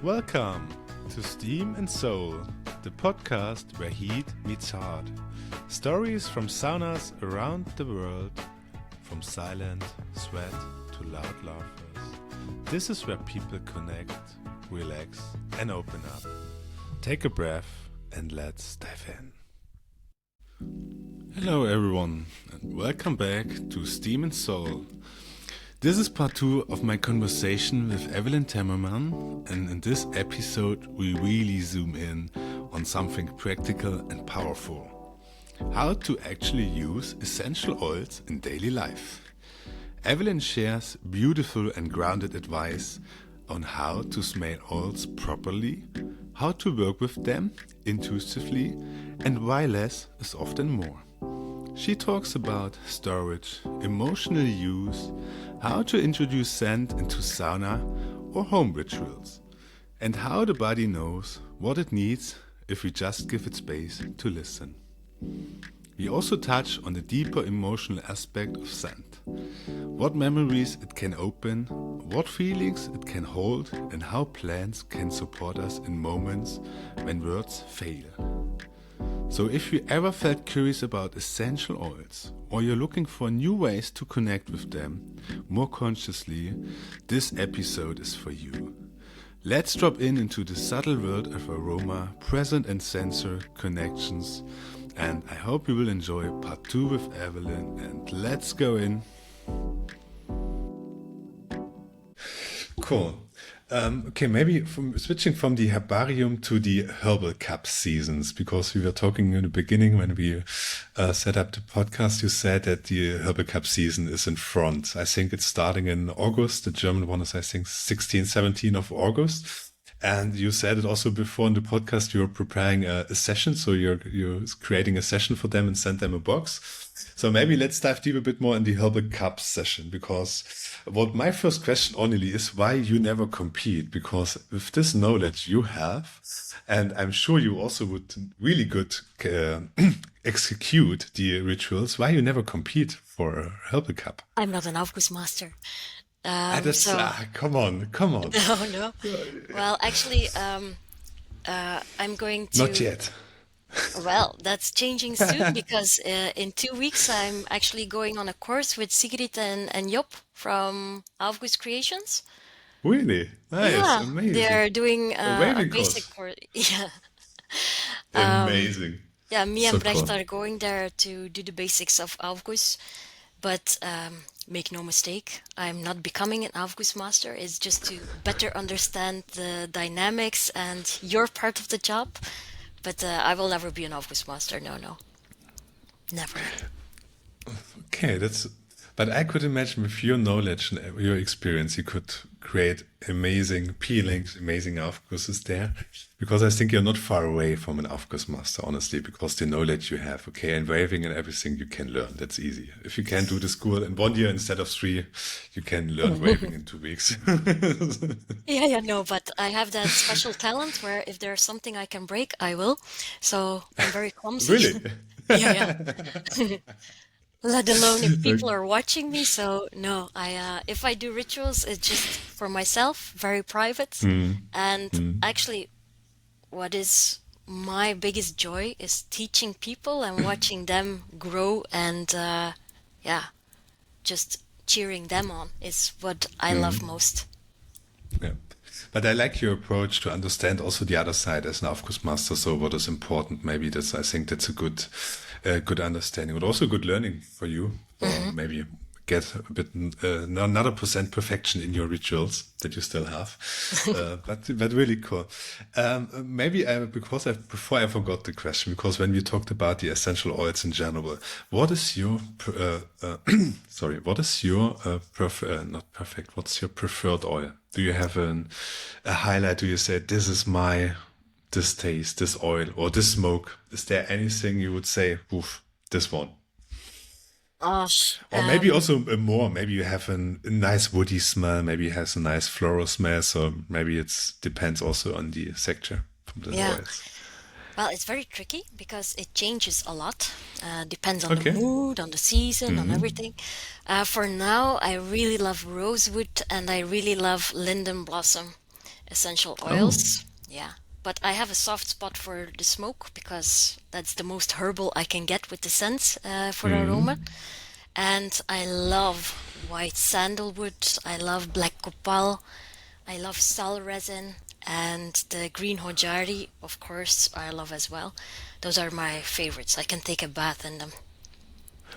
Welcome to Steam and Soul, the podcast where heat meets heart. Stories from saunas around the world, from silent sweat to loud laughers. This is where people connect, relax, and open up. Take a breath and let's dive in. Hello everyone, and welcome back to Steam and Soul. This is part 2 of my conversation with Eveline Temmerman, and in this episode we really zoom in on something practical and powerful. How to actually use essential oils in daily life. Eveline shares beautiful and grounded advice on how to smell oils properly, how to work with them intuitively, and why less is often more. She talks about storage, emotional use, how to introduce scent into sauna or home rituals, and how the body knows what it needs if we just give it space to listen. We also touch on the deeper emotional aspect of scent, what memories it can open, what feelings it can hold, and how plants can support us in moments when words fail. So if you ever felt curious about essential oils, or you're looking for new ways to connect with them more consciously, this episode is for you. Let's drop into the subtle world of aroma, present and sensor connections, and I hope you will enjoy part 2 with Eveline, and let's go in. Cool. Okay, maybe switching from the herbarium to the herbal cup seasons, because we were talking in the beginning when we set up the podcast, you said that the herbal cup season is in front. I think it's starting in August. The German one is, I think, 16, 17 of August. And you said it also before in the podcast, you're preparing a session. So you're creating a session for them and send them a box. So maybe let's dive deep a bit more in the herbal cup session, because what my first question only is why you never compete, because with this knowledge you have, and I'm sure you also would really good execute the rituals, why you never compete for a herbal cup? I'm not an Aufgussmaster. Come on. No. Well, actually, I'm going to... Not yet. Well, that's changing soon because in 2 weeks I'm actually going on a course with Sigrid and Job from Aufguss Creations. Really? Nice, Yeah, amazing. they're doing A a waving basic course. course. Yeah. Amazing. Yeah, me So and Brecht cool. are going there to do the basics of Aufguss, but make no mistake, I'm not becoming an Aufguss master. It's just to better understand the dynamics and your part of the job. But I will never be an Aufguss master. No, never. Okay, but I could imagine with your knowledge and your experience, you could create amazing peelings, amazing Aufgusses there, because I think you're not far away from an Aufguss master, honestly, because the knowledge you have, okay, and waving and everything you can learn. That's easy. If you can do the school in 1 year instead of 3, you can learn waving in 2 weeks. Yeah, no, but I have that special talent where if there's something I can break, I will. So I'm very clumsy. Really? Yeah. Let alone if people are watching me. So no, if I do rituals, it's just for myself, very private. And actually, what is my biggest joy is teaching people and watching them grow and just cheering them on is what I love most. Yeah. But I like your approach to understand also the other side as an Aufguss master. So what is important? Maybe I think that's a good understanding, but also good learning for you. Or maybe get a bit another % perfection in your rituals that you still have. But really cool. Maybe before I forgot the question, because when we talked about the essential oils in general, what is your what's your preferred oil? Do you have a highlight? Do you say this taste, this oil, or this smoke? Is there anything you would say, oof, this one? Gosh, Or maybe also more. Maybe you have a nice woody smell. Maybe it has a nice floral smell. So maybe it depends also on the sector from the yeah. oils. Well, it's very tricky because it changes a lot. Depends on the Okay. mood, on the season, on everything. For now, I really love rosewood and I really love linden blossom. essential Oh. oils. Yeah. But I have a soft spot for the smoke because that's the most herbal I can get with the scents for aroma. Mm. And I love white sandalwood. I love black copal. I love sal resin. And the green hojari, of course, I love as well. Those are my favorites. I can take a bath in them.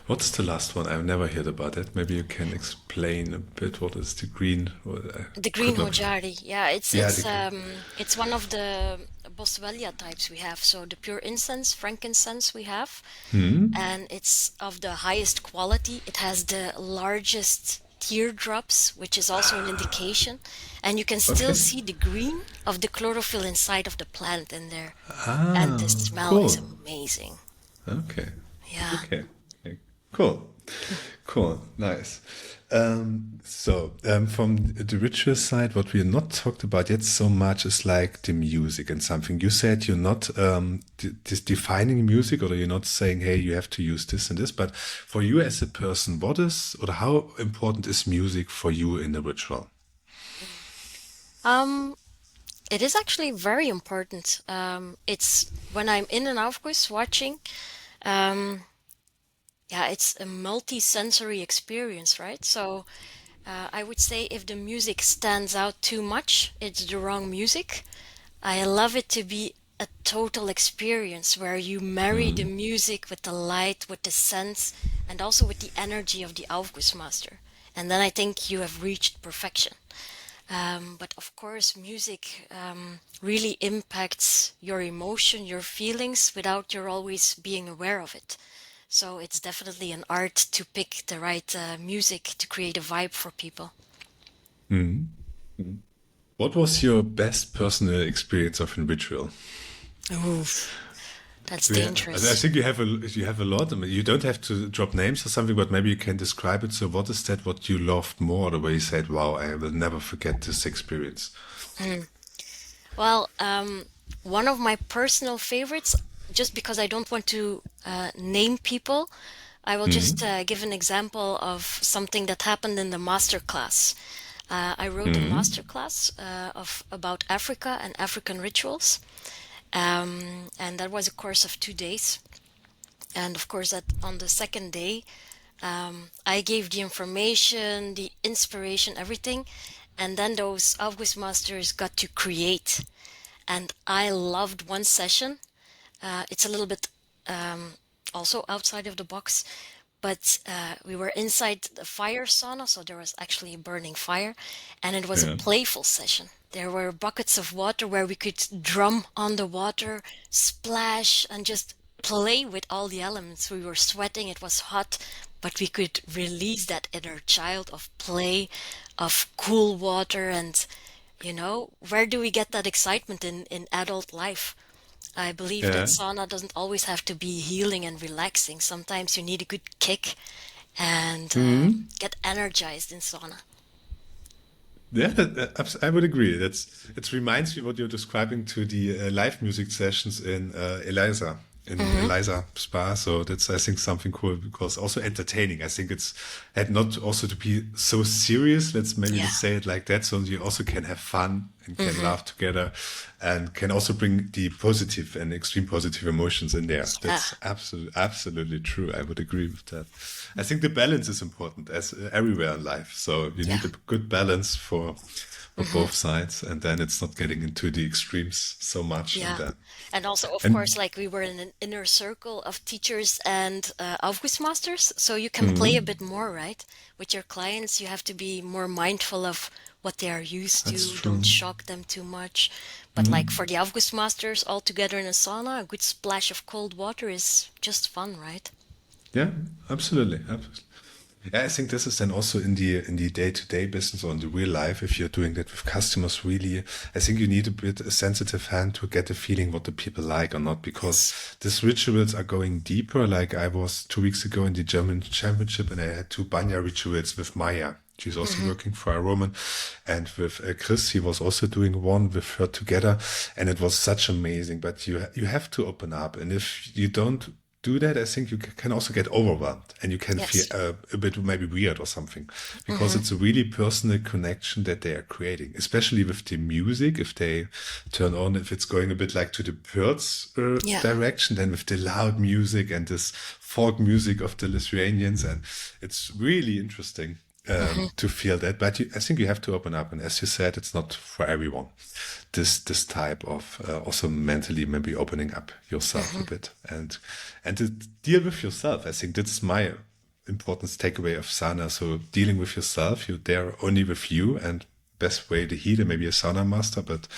What's the last one? I've never heard about it. Maybe you can explain a bit what is the green? Or I The green could not. hojari, yeah, Yeah, it's one of the boswellia types we have. So the pure incense, frankincense we have, Hmm. and it's of the highest quality. It has the largest teardrops, which is also an indication, and you can still Okay. see the green of the chlorophyll inside of the plant in there, and the Ah, smell is cool. amazing. Okay. Yeah. Okay. Okay. Cool. Cool. Nice. From the ritual side, what we are not talked about yet so much is like the music and something. You said you're not defining music, or you're not saying, hey, you have to use this and this. But for you as a person, what is or how important is music for you in the ritual? Um, it is actually very important. It's when I'm in an Aufguss watching. Um, Yeah, it's a multi-sensory experience, right? So I would say if the music stands out too much, it's the wrong music. I love it to be a total experience where you marry the Mm. music with the light, with the sense, and also with the energy of the Aufgussmaster. And then I think you have reached perfection. But of course, music really impacts your emotion, your feelings, without your always being aware of it. So it's definitely an art to pick the right music to create a vibe for people. Mm. What was your best personal experience of a ritual? Oof, that's Yeah, I dangerous. think you have a lot. I mean, you don't have to drop names or something, but maybe you can describe it. So, what is that? What you loved more? The way you said, "Wow, I will never forget this experience." Mm. Well, one of my personal favorites, just because I don't want to name people, I will just Mm. give an example of something that happened in the master class. I wrote a Mm. master class of about Africa and African rituals, and that was a course of 2 days. And of course, that on the second day, I gave the information, the inspiration, everything, and then those August masters got to create. And I loved one session. It's a little bit also outside of the box, but we were inside the fire sauna, so there was actually a burning fire, and it was a Yeah. playful session. There were buckets of water where we could drum on the water, splash, and just play with all the elements. We were sweating, it was hot, but we could release that inner child of play, of cool water, and where do we get that excitement in adult life? I believe that Yeah. sauna doesn't always have to be healing and relaxing. Sometimes you need a good kick and Mm. get energized in sauna. Yeah, I would agree. It reminds me what you're describing to the live music sessions in Hmm. Eliza Spa. So that's I think something cool because also entertaining. I think it's had not also to be so serious. Let's maybe Yeah. just say it like that, so you also can have fun and can Hmm. laugh together, and can also bring the positive and extreme positive emotions in there. Yeah. That's absolutely true. I would agree with that. I think the balance is important as everywhere in life. So you Yeah. need a good balance for Hmm. both sides, and then it's not getting into the extremes so much. And Yeah. then And also, of course, and like we were in an inner circle of teachers and Aufgussmasters, so you can play a Mhm. bit more, right? With your clients, you have to be more mindful of what they are used That's to. Don't true. shock them too much. But like Mhm. for the Aufgussmasters, all together in a sauna, a good splash of cold water is just fun, right? Yeah, absolutely. Absolutely. Yeah, I think this is then also in the day-to-day business or in the real life, if you're doing that with customers, really, I think you need a bit a sensitive hand to get a feeling what the people like or not, because Yes. these rituals are going deeper. Like I was 2 weeks ago in the German Championship and I had two Banya rituals with Maya. She's also Hmm. working for Aromen, and with Chris, he was also doing one with her together, and it was such amazing. But you have to open up, and if you don't do that, I think you can also get overwhelmed and you can feel Yes. a bit maybe weird or something, because Hmm. it's a really personal connection that they are creating, especially with the music. If they turn on, if it's going a bit like to the birds Yeah. direction, then with the loud music and this folk music of the Lithuanians, and it's really interesting Hmm. to feel that. But I think you have to open up, and as you said, it's not for everyone. This type of also mentally maybe opening up yourself a Hmm. bit and to deal with yourself. I think that's my important takeaway of sauna. So dealing with yourself, you're there only with you, and best way to heal, and maybe a sauna master, but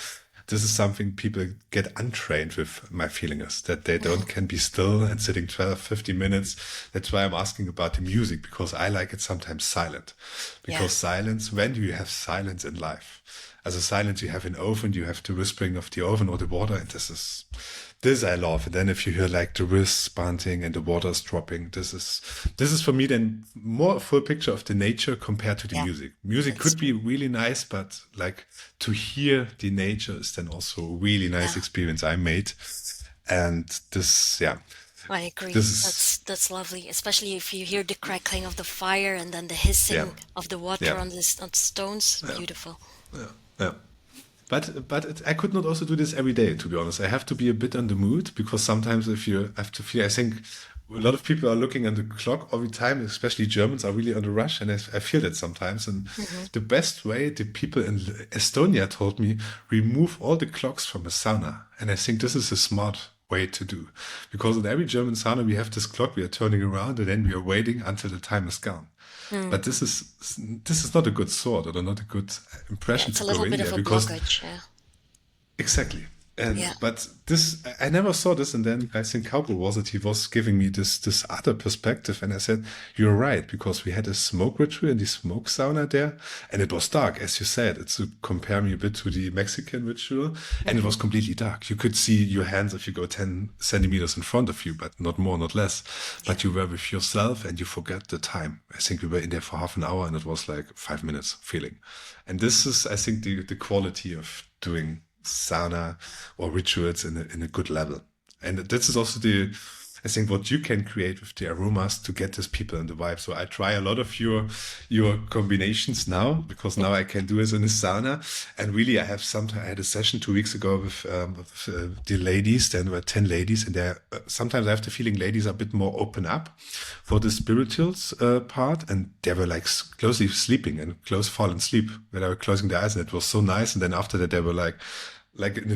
this is something people get untrained with. My feeling is that they don't can be still and sitting 12, 15 minutes. That's why I'm asking about the music, because I like it sometimes silent. Yeah. Because silence, when do you have silence in life? As a silence you have in oven, you have the whispering of the oven or the water, and this I love. And then if you hear like the wrists bunting and the water's dropping, this is for me then more a full picture of the nature compared to the Yeah. music. Music That's could be true. really nice, but like to hear the nature is then also a really nice Yeah. experience I made. And this, yeah, I agree. this is, That's lovely, especially if you hear the crackling of the fire and then the yeah, hissing of the water yeah, on on the stones. Beautiful. yeah. I could not also do this every day, to be honest. I have to be a bit on the mood, because sometimes if you have to feel, I think a lot of people are looking at the clock all the time, especially Germans are really on the rush, and I feel that sometimes. And Hmm. the best way, the people in Estonia told me, remove all the clocks from a sauna. And I think this is a smart way to do, because in every German sauna we have this clock, we are turning around, and then we are waiting until the time is gone. Mm. But this is not a good thought, or not a good Yeah, impression it's to a go little in bit of there, a because blockage. Yeah. exactly. Yeah. And but this I never saw this, and then I think Cowboy was it. He was giving me this other perspective, and I said, "You're right," because we had a smoke ritual in the smoke sauna there, and it was dark, as you said. It's to compare me a bit to the Mexican ritual, and it Hmm. was completely dark. You could see your hands if you go 10 centimeters in front of you, but not more, not less. Yeah. But you were with yourself, and you forget the time. I think we were in there for half an hour, and it was like 5 minutes feeling. And this is, I think, the quality of doing sauna or rituals in a good level. And this is also I think what you can create with the aromas to get these people in the vibe. So I try a lot of your combinations now, because now I can do it in a sauna. And really, I had a session 2 weeks ago with the ladies. There were 10 ladies, and sometimes I have the feeling ladies are a bit more open up for the spirituals part, and they were like closely sleeping and close falling asleep when they were closing their eyes, and it was so nice. And then after that, they were like in a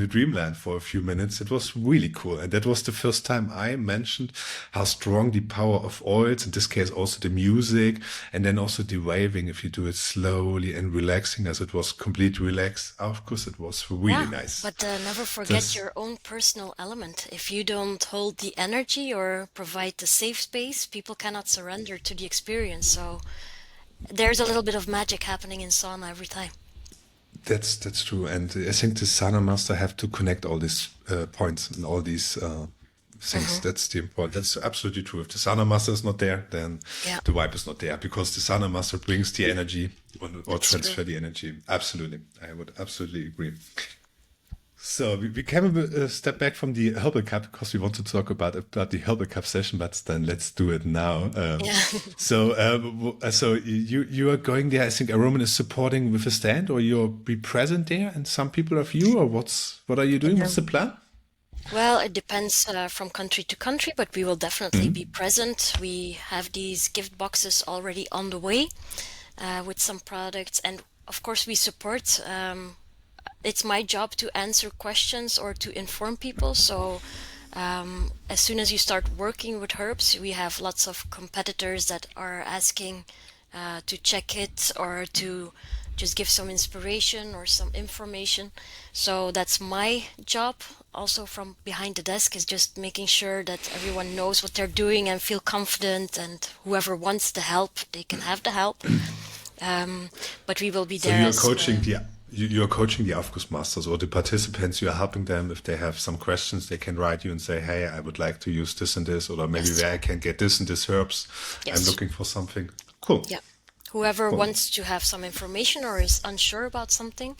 dreamland for a few minutes. It was really cool. And that was the first time I mentioned how strong the power of oils, in this case also the music, and then also the waving, if you do it slowly and relaxing, as it was complete relaxed. Of course, it was really Yeah. nice. But never forget This your own personal element. If you don't hold the energy or provide the safe space, people cannot surrender to the experience. So there's a little bit of magic happening in sauna every time. that's true. And I think the sauna master have to connect all these points and all these things. Hmm. That's the important. That's absolutely true. If the sauna master is not there, then Yeah, the vibe is not there, because the sauna master brings the energy, or that's true. transfer the energy. Absolutely. I would absolutely agree. So we came a step back from the Herbal Cup, because we want to talk about the Herbal Cup session, but then let's do it now. Yeah. So you are going there. I think Aromen is supporting with a stand, or you'll be present there, and some people of you, or what are you doing? What's the Um, plan? well, it depends from country to country, but we will definitely be present. We have these gift boxes already on the way with some products, and of course, we support. It's my job to answer questions or to inform people. So, as soon as you start working with herbs, we have lots of competitors that are asking to check it or to just give some inspiration or some information. So that's my job. Also, from behind the desk, is just making sure that everyone knows what they're doing and feel confident, and whoever wants the help, they can have the help. Um, but we will be So there you're as coaching you're coaching the Aufguss masters, or the participants. You're helping them if they have some questions. They can write you and say, "Hey, I would like to use this and this, or maybe yes, where I can get this and this herbs. I'm yes. looking for something." Cool, Yeah. Whoever cool. wants to have some information or is unsure about something,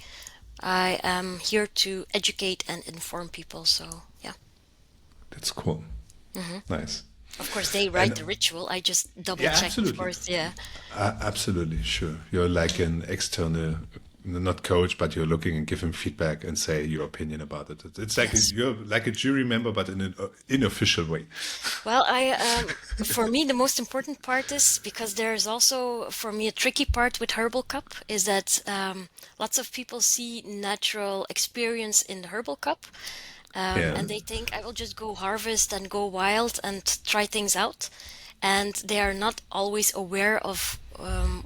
I am here to educate and inform people. So, yeah. That's cool. Hmm. Nice. Of course, they write And the ritual. I just double yeah, check, of absolutely. course. Yeah. Absolutely, sure. You're like an external, not coach, but you're looking and giving feedback and say your opinion about it. It's like Yes. you're like a jury member, but in an unofficial way. Well, for me, the most important part is because there's also, for me, a tricky part with Herbal Cup is that lots of people see natural experience in the Herbal Cup, Yeah. and they think I will just go harvest and go wild and try things out, and they are not always aware of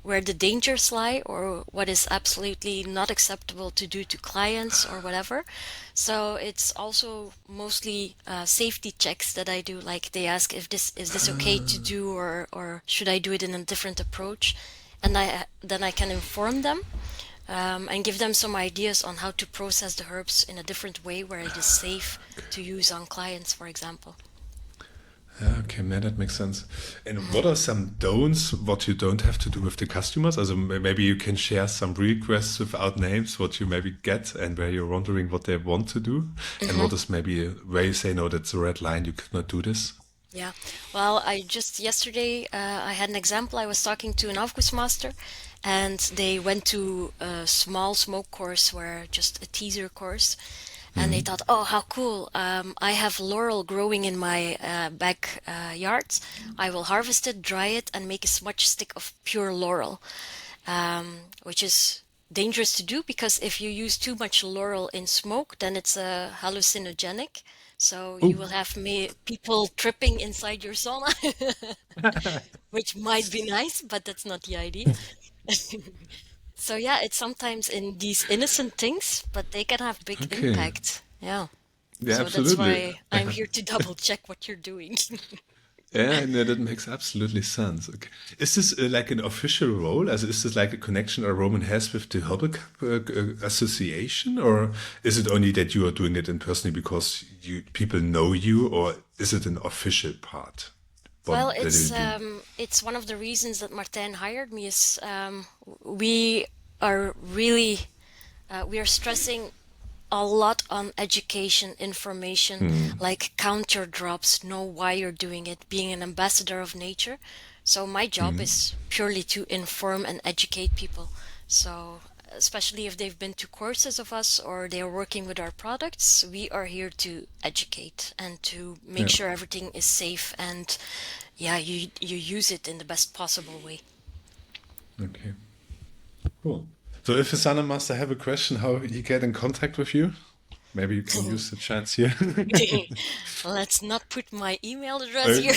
where the dangers lie or what is absolutely not acceptable to do to clients or whatever. So it's also mostly safety checks that I do. Like they ask if this is this okay to do or should I do it in a different approach, and I can inform them and give them some ideas on how to process the herbs in a different way where it is safe to use on clients, for example. Yeah, okay, man, that makes sense. And Mhm. what are some don'ts, what you don't have to do with the customers? Also, maybe you can share some requests without names, what you maybe get and where you're wondering what they want to do. And Mhm. what is maybe where you say, no, that's a red line, you cannot do this. Yeah. Well, I just yesterday I had an example. I was talking to an Aufgussmaster, and they went to a small smoke course where just a teaser course, and they thought, "Oh, how cool! I have laurel growing in my back yards. I will harvest it, dry it, and make a smudge stick of pure laurel." Which is dangerous to do because if you use too much laurel in smoke, then it's a hallucinogenic. So you Oh, will have people tripping inside your sauna, which might be nice, but that's not the idea. So yeah, it's sometimes in these innocent things, but they can have big okay. impact. Yeah. Yeah, So that's absolutely. why I'm here to double check what you're doing. Yeah, no, that makes absolutely sense. Okay. Is this like an official role? As is this like a connection a Roman has with the Herbal Association, or is it only that you are doing it in personally because you people know you, or is it an official part? Well, What that you do? it's one of the reasons that Martijn hired me is we are really we are stressing a lot on education, information, like count your drops, know why you're doing it, being an ambassador of nature. So my job is purely to inform and educate people. So especially if they've been to courses of us or they are working with our products, we are here to educate and to make Yeah. sure everything is safe and yeah, you use it in the best possible way. Okay. Cool. So if a Sana Master have a question, how he get in contact with you? Maybe you can use the chance here. Let's not put my email address here.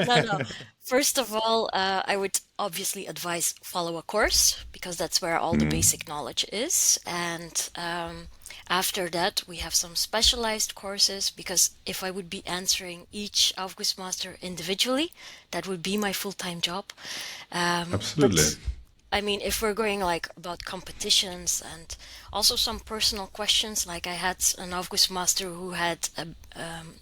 No, no. First of all, I would obviously advise follow a course because that's where all the basic knowledge is. And after that, we have some specialized courses because if I would be answering each Aufgussmaster individually, that would be my full-time job. Absolutely. But I mean, if we're going like about competitions and also some personal questions, like I had an August master who had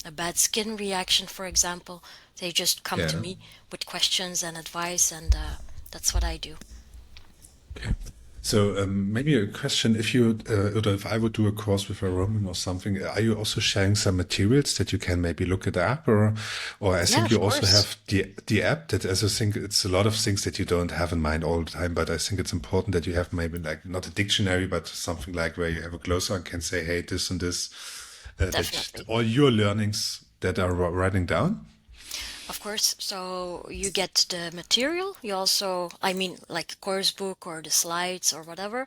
a bad skin reaction, for example, they just come to Yeah. me with questions and advice, and that's what I do. Okay. So maybe a question: if you or if I would do a course with a Roman or something, are you also sharing some materials that you can maybe look it up, or I Yeah, think you of also course. have the app that as I think it's a lot of things that you don't have in mind all the time, but I think it's important that you have maybe like not a dictionary, but something like where you have a glossary and can say, hey, this and this, that Definitely. all your learnings that are writing down. Of course. So you get the material. You also, I mean, like course book or the slides or whatever.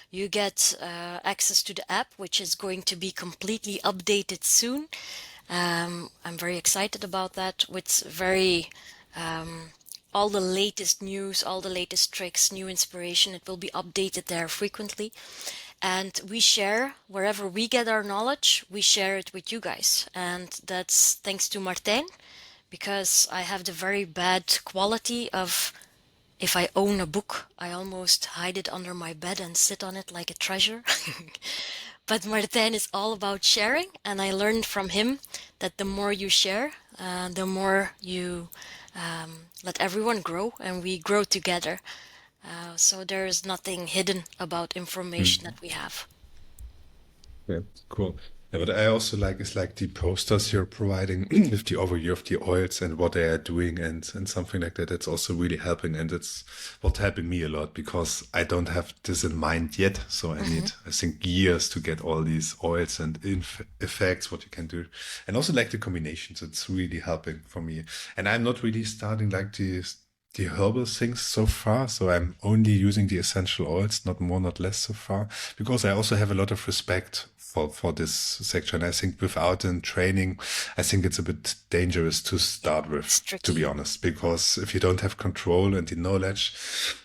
You get access to the app, which is going to be completely updated soon. I'm very excited about that with very all the latest news, all the latest tricks, new inspiration. It will be updated there frequently. And we share wherever we get our knowledge, we share it with you guys. And that's thanks to Martijn, because I have the very bad quality of if I own a book, I almost hide it under my bed and sit on it like a treasure. But Martijn is all about sharing, and I learned from him that the more you share, the more you let everyone grow, and we grow together. So there is nothing hidden about information that we have. Yeah, cool. Yeah, but I also like is like the posters you're providing with the overview of the oils and what they are doing and something like that. It's also really helping, and it's what's helping me a lot because I don't have this in mind yet. So I Hmm. need, I think, years to get all these oils and effects what you can do, and also like the combinations. It's really helping for me, and I'm not really starting like the herbal things so far. So I'm only using the essential oils, not more, not less so far, because I also have a lot of respect for this section. I think without a training, I think it's a bit dangerous to Yeah, start with, it's to be tricky. honest, because if you don't have control and the knowledge,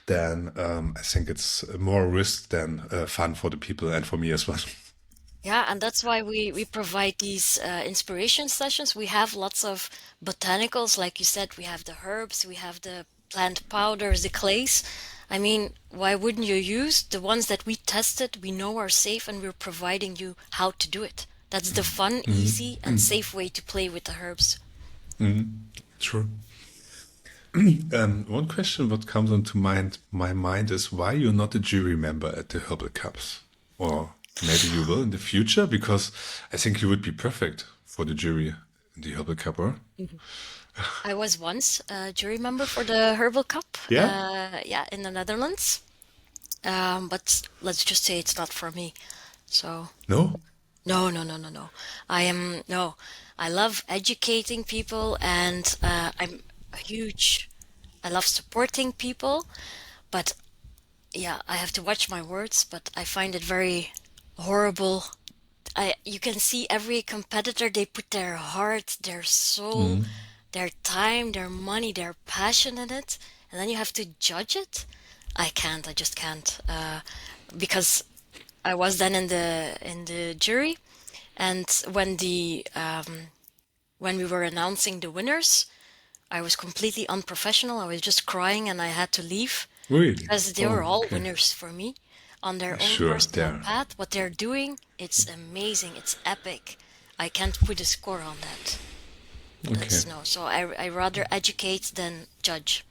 then I think it's more risk than fun for the people and for me as well. Yeah, and that's why we provide these inspiration sessions. We have lots of botanicals, like you said, we have the herbs, we have the plant powders, the clays. I mean, why wouldn't you use the ones that we tested, we know are safe, and we're providing you how to do it. That's the fun, easy, and safe way to play with the herbs. True. One question what comes onto my mind is why you're not a jury member at the Herbal Cups, or maybe you will in the future, because I think you would be perfect for the jury in the Herbal Cup, or Mhm. I was once a jury member for the Herbal Cup, yeah, yeah, in the Netherlands. But let's just say it's not for me. So. no, No, no, no, no, no. No, I love educating people and I love supporting people, but yeah, I have to watch my words, but I find it very horrible. You can see every competitor, they put their heart, their soul, their time, their money, their passion in it, and then you have to judge it. I just can't, because I was then in the jury. And when we were announcing the winners, I was completely unprofessional. I was just crying and I had to leave really, because they were oh, all okay, winners for me on their own sure, personal there, path. What they're doing, it's amazing. It's epic. I can't put a score on that. okay. That's no. So I rather educate than judge.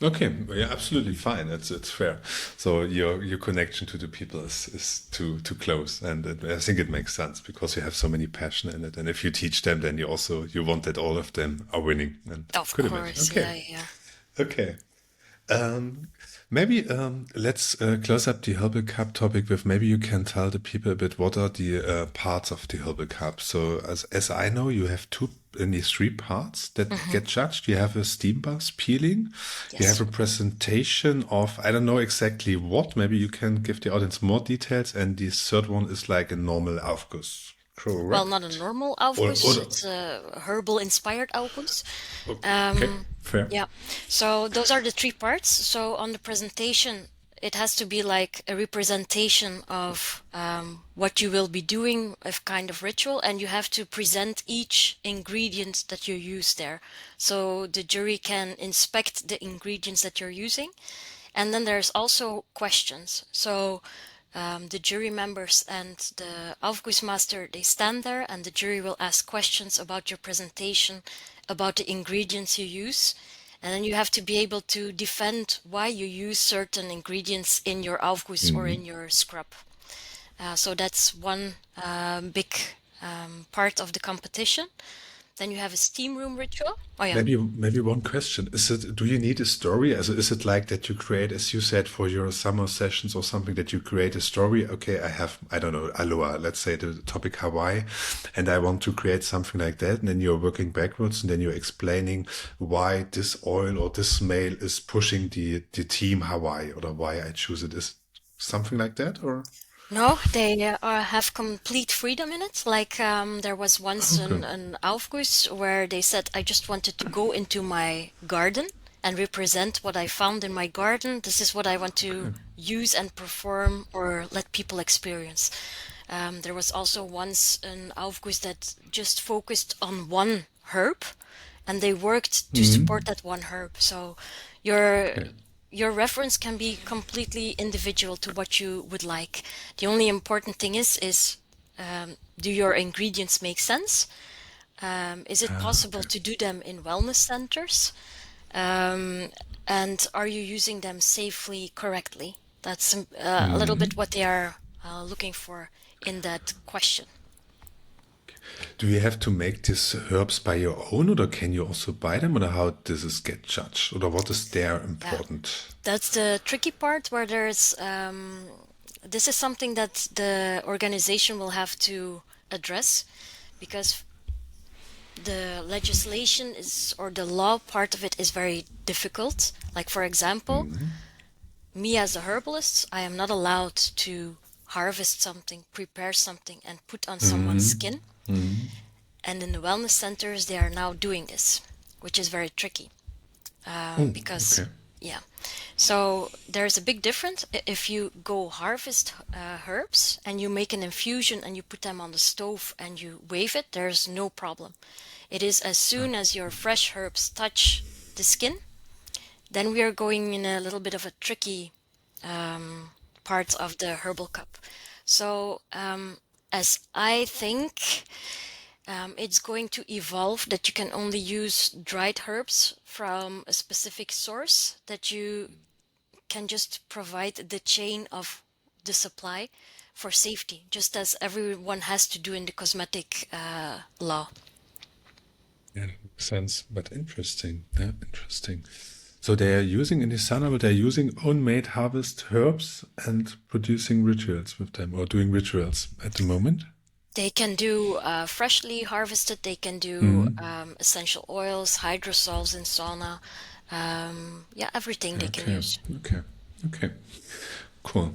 Okay, well, yeah, absolutely fine. It's fair. So your connection to the people is too close, and I think it makes sense because you have so many passion in it. And if you teach them, then you want that all of them are winning. And Of could imagine. course, Okay, yeah, yeah. okay. Um, maybe let's close up the Herbal Cup topic with maybe you can tell the people a bit what are the parts of the Herbal Cup. So as I know, you have two in these three parts that Hmm. get judged. You have a steam bath peeling, you have Yes. a presentation of I don't know exactly what. Maybe you can give the audience more details. And the third one is like a normal Aufguss, Well, not a correct? normal Or Aufguss. It's a herbal inspired Aufguss. okay, Um, fair. yeah. So those are the three parts. So on the presentation, it has to be like a representation of what you will be doing, a kind of ritual, and you have to present each ingredient that you use there. So the jury can inspect the ingredients that you're using. And then there's also questions. So the jury members and the Aufgussmaster, they stand there and the jury will ask questions about your presentation, about the ingredients you use. And then you have to be able to defend why you use certain ingredients in your Aufguss or in your scrub. So that's one big part of the competition. Then you have a steam room ritual. Oh yeah. Maybe one question. Do you need a story? Is it like that you create, as you said, for your summer sessions or something that you create a story? Okay, I don't know, Aloha, let's say the topic Hawaii, and I want to create something like that. And then you're working backwards and then you're explaining why this oil or this smell is pushing the team Hawaii or why I choose it. Is something like that or? No, they have complete freedom in it. Like there was once Okay. an Aufguss where they said, I just wanted to go into my garden and represent what I found in my garden. This is what I want to Okay. use and perform or let people experience. There was also once an Aufguss that just focused on one herb and they worked to support that one herb. So your Okay. your reference can be completely individual to what you would like. The only important thing is do your ingredients make sense? Is it Ah, possible okay. to do them in wellness centers? Um, and are you using them safely, correctly? That's a little bit what they are looking for in that question. Do you have to make these herbs by your own, or can you also buy them, or how does this get judged, or what is there Yeah, important? that's the tricky part where this is something that the organization will have to address because the legislation is, or the law part of it is very difficult. Like, for example, me as a herbalist, I am not allowed to harvest something, prepare something, and put on someone's Mm-hmm. skin. Mm-hmm. And in the wellness centers, they are now doing this, which is very tricky Oh, because, okay. yeah. So there's a big difference. If you go harvest herbs and you make an infusion and you put them on the stove and you wave it, there's no problem. It is as soon as your fresh herbs touch the skin, then we are going in a little bit of a tricky part of the herbal cup. So, as I think, it's going to evolve that you can only use dried herbs from a specific source, that you can just provide the chain of the supply for safety, just as everyone has to do in the cosmetic law. Yeah, that makes sense, but interesting. Yeah, interesting. So they are using in the sauna, but they're using own-made harvest herbs and producing rituals with them, or doing rituals at the moment. They can do freshly harvested, they can do Mm-hmm. essential oils, hydrosols in sauna. Yeah, everything they can Okay, use. okay, okay, cool.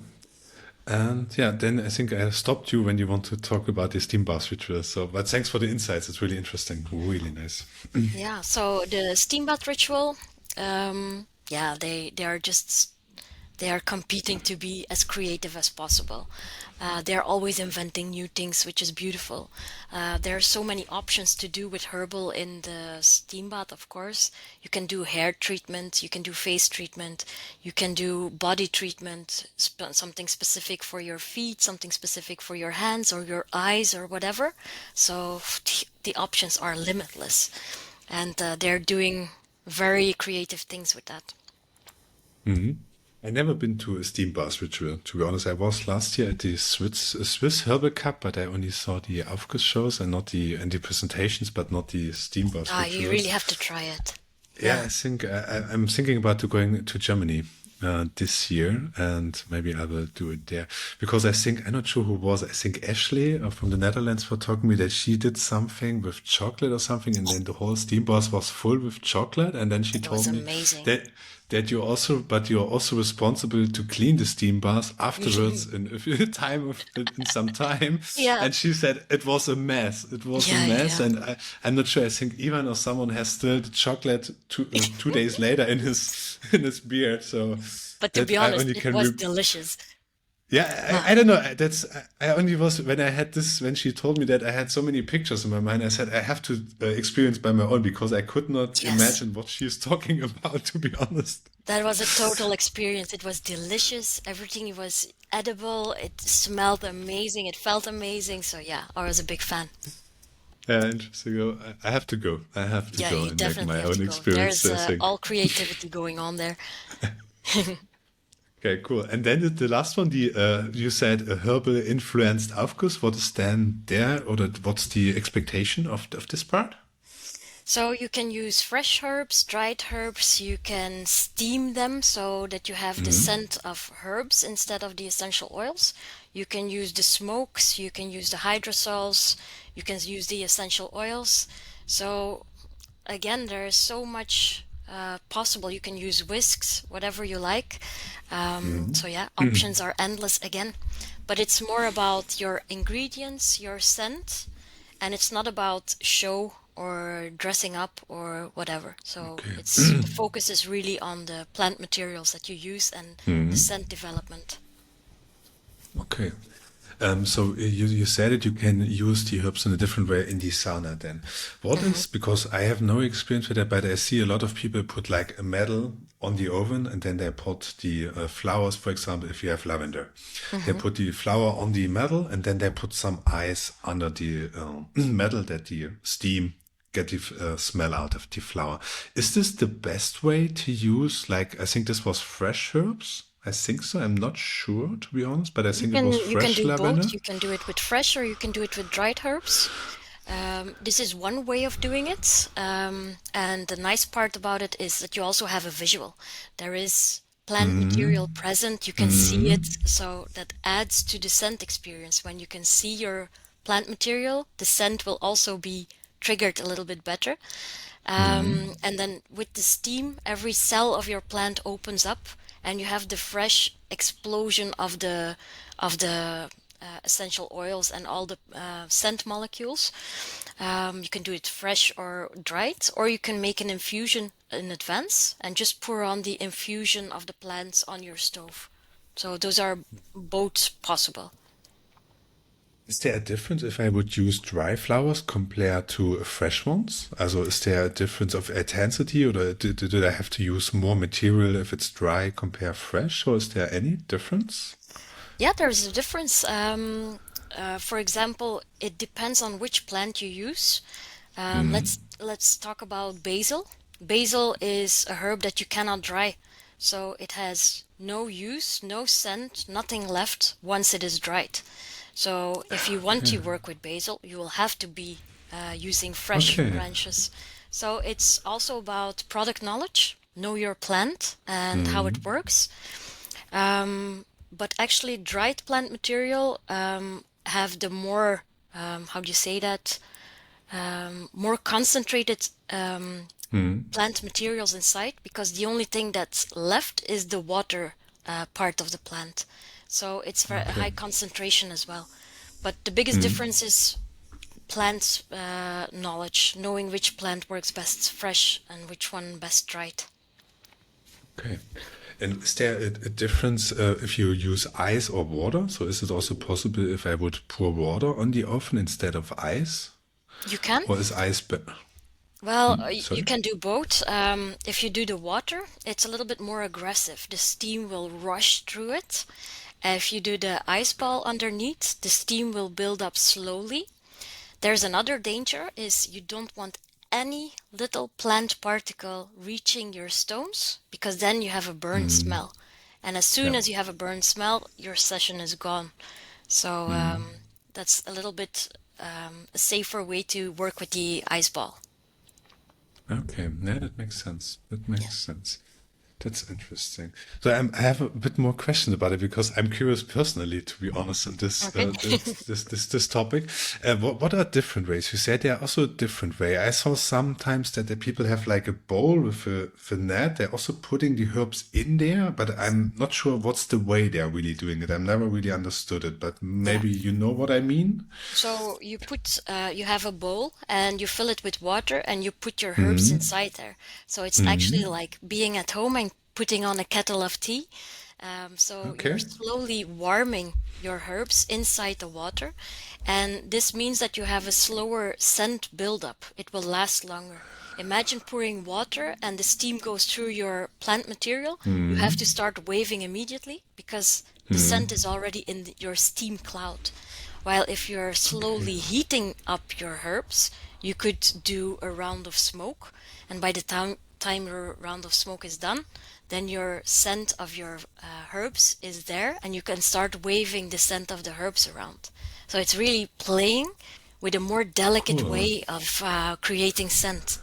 And yeah, then I think I stopped you when you want to talk about the steam bath rituals. So, but thanks for the insights. It's really interesting, really nice. Yeah, so the steam bath ritual, yeah, they are just they are competing to be as creative as possible. They're always inventing new things, which is beautiful. There are so many options to do with herbal in the steam bath, of course. You can do hair treatment, you can do face treatment, you can do body treatment, something specific for your feet, something specific for your hands or your eyes or whatever. So the options are limitless. And they're doing very creative things with that. Hmm. I never been to a steam bath ritual. To be honest, I was last year at the Swiss Herbal Cup, but I only saw the Aufguss shows and not the presentations, but not the steam bath You really rituals. have to try it. Yeah, Yeah. I think I'm thinking about to going to Germany this year, and maybe I will do it there because I think I'm not sure who was. I think Ashley from the Netherlands were talking to me that she did something with chocolate or something, and then the whole steam bath was full with chocolate, and then she It was told me amazing. that you're also responsible to clean the steam bath afterwards in a few in some time. Yeah. And she said it was a mess. It was a Yeah, mess, yeah. and I'm not sure. I think Ivan or someone has still the chocolate 2 days later in his beard. So But to be that I honest, only it can. was delicious. Yeah, Ah, I don't know. That's I only was when I had this when she told me that I had so many pictures in my mind. I said I have to experience by my own because I could not yes. imagine what she is talking about. To be honest. That was a total experience. It was delicious. Everything was edible. It smelled amazing. It felt amazing. So yeah, I was a big fan. Yeah, interesting. Oh, I have to go. I have to Yeah, go you and make definitely my have to own go. experience. There's I think. all creativity going on there. Okay, cool. And then the last one, the you said a herbal influenced Aufguss. What is then there, or what's the expectation of this part? So you can use fresh herbs, dried herbs. You can steam them so that you have the Hmm. scent of herbs instead of the essential oils. You can use the smokes, you can use the hydrosols, you can use the essential oils. So again, there is so much possible. You can use whisks, whatever you like. So yeah, options are endless again. But it's more about your ingredients, your scent, and it's not about show or dressing up or whatever. So Okay. it's the focus is really on the plant materials that you use and the Hmm. scent development. Okay. So you said it, you can use the herbs in a different way in the sauna then. What Hmm. is, because I have no experience with that, but I see a lot of people put like a metal on the oven and then they put the flowers, for example, if you have lavender. They Hmm. put the flower on the metal and then they put some ice under the metal that the steam get the smell out of the flower. Is this the best way to use? Like, I think this was fresh herbs. I think so. I'm not sure, to be honest, but I think it was You can fresh do both. lavender. You can do it with fresh or you can do it with dried herbs. This is one way of doing it. And the nice part about it is that you also have a visual. There is plant material present, you can see it, so that adds to the scent experience. When you can see your plant material, the scent will also be triggered a little bit better. And then with the steam, every cell of your plant opens up, and you have the fresh explosion of the essential oils and all the scent molecules. You can do it fresh or dried, or you can make an infusion in advance and just pour on the infusion of the plants on your stove. So those are both possible. Is there a difference if I would use dry flowers compared to fresh ones? Also, is there a difference of intensity, or did I have to use more material if it's dry compared fresh, or is there any difference? Yeah, there's a difference. For example, it depends on which plant you use. Let's talk about basil. Basil is a herb that you cannot dry, so it has no use, no scent, nothing left once it is dried. So if you want to work with basil, you will have to be using fresh Okay. branches. So it's also about product knowledge, know your plant and how it works. But actually, dried plant material have the more, how do you say that, more concentrated plant materials inside, because the only thing that's left is the water part of the plant. So it's very Okay. high concentration as well. But the biggest difference is plant knowledge, knowing which plant works best fresh and which one best dried. Okay. And is there a difference if you use ice or water? So is it also possible if I would pour water on the oven instead of ice? You can. Or is ice better? Well, you Sorry? can do both. If you do the water, it's a little bit more aggressive. The steam will rush through it. If you do the ice ball underneath, the steam will build up slowly. There's another danger is you don't want any little plant particle reaching your stones, because then you have a burn smell. And as soon Yeah. as you have a burn smell, your session is gone. So that's a little bit a safer way to work with the ice ball. Okay. Yeah, that makes sense. That makes Yes. sense. That's interesting. So I have a bit more questions about it because I'm curious personally, to be honest, in Okay. this topic. What are different ways? You said there are also a different way. I saw sometimes that the people have like a bowl with a net. They're also putting the herbs in there, but I'm not sure what's the way they're really doing it. I've never really understood it, but Yeah. maybe you know what I mean? So you have a bowl and you fill it with water and you put your herbs inside there. So it's actually like being at home and putting on a kettle of tea. So you're Okay. slowly warming your herbs inside the water, and this means that you have a slower scent buildup. It will last longer. Imagine pouring water and the steam goes through your plant material. You have to start waving immediately because the scent is already in your steam cloud. While if you're Okay. slowly heating up your herbs, you could do a round of smoke, and by the time your round of smoke is done, then your scent of your herbs is there, and you can start waving the scent of the herbs around. So it's really playing with a more delicate Cool. way of creating scent.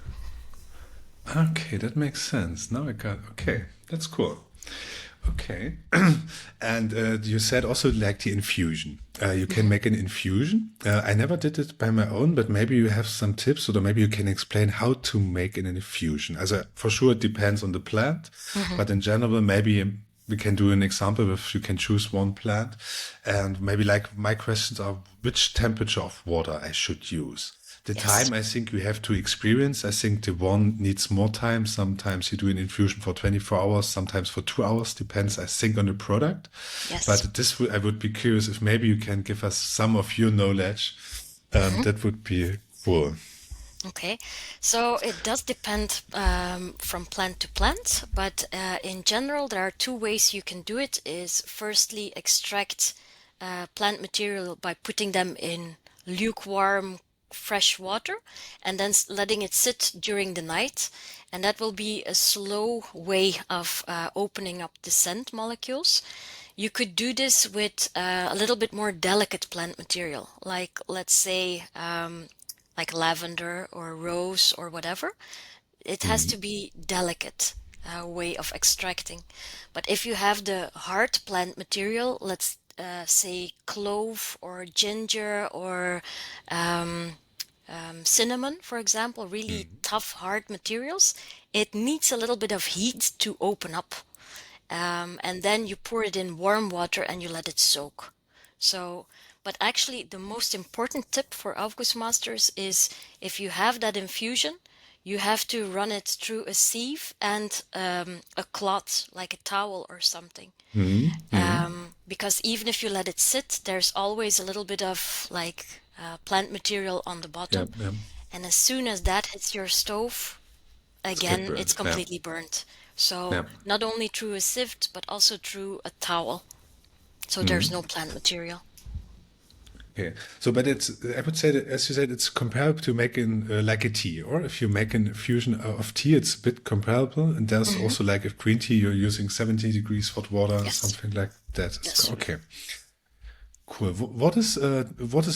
Okay, that makes sense. Now I got, okay, that's cool. Okay. And you said also like the infusion. You can Mhm. make an infusion. I never did it by my own, but maybe you have some tips, or maybe you can explain how to make an infusion. As a, for sure, it depends on the plant, Mhm. but in general, maybe we can do an example if you can choose one plant. And maybe like my questions are which temperature of water I should use. The Yes. time I think you have to experience. I think the one needs more time. Sometimes you do an infusion for 24 hours, sometimes for 2 hours, depends, I think, on the product. Yes. But this I would be curious if maybe you can give us some of your knowledge. Mhm. That would be cool. Okay, so it does depend from plant to plant, but in general, there are two ways you can do it. Is firstly extract plant material by putting them in lukewarm, fresh water and then letting it sit during the night, and that will be a slow way of opening up the scent molecules. You could do this with a little bit more delicate plant material, like let's say like lavender or rose or whatever. It has to be delicate way of extracting. But if you have the hard plant material, let's say clove or ginger or um, cinnamon, for example, really tough, hard materials, it needs a little bit of heat to open up. And then you pour it in warm water and you let it soak. So, but actually, the most important tip for Aufguss masters is if you have that infusion, you have to run it through a sieve and a cloth, like a towel or something. Because even if you let it sit, there's always a little bit of like plant material on the Yeah, bottom. yeah. And as soon as that hits your stove, It's get again, it's burned. Yeah, completely burnt. So yeah. not only through a sieve, but also through a towel. So there's no plant material. Okay. So, but it's, I would say that, as you said, it's comparable to making like a tea, or if you make an infusion of tea, it's a bit comparable. And there's Hmm. also like if green tea, you're using 70 degrees hot water, Yes, something like that. that's true. Okay. Cool. What is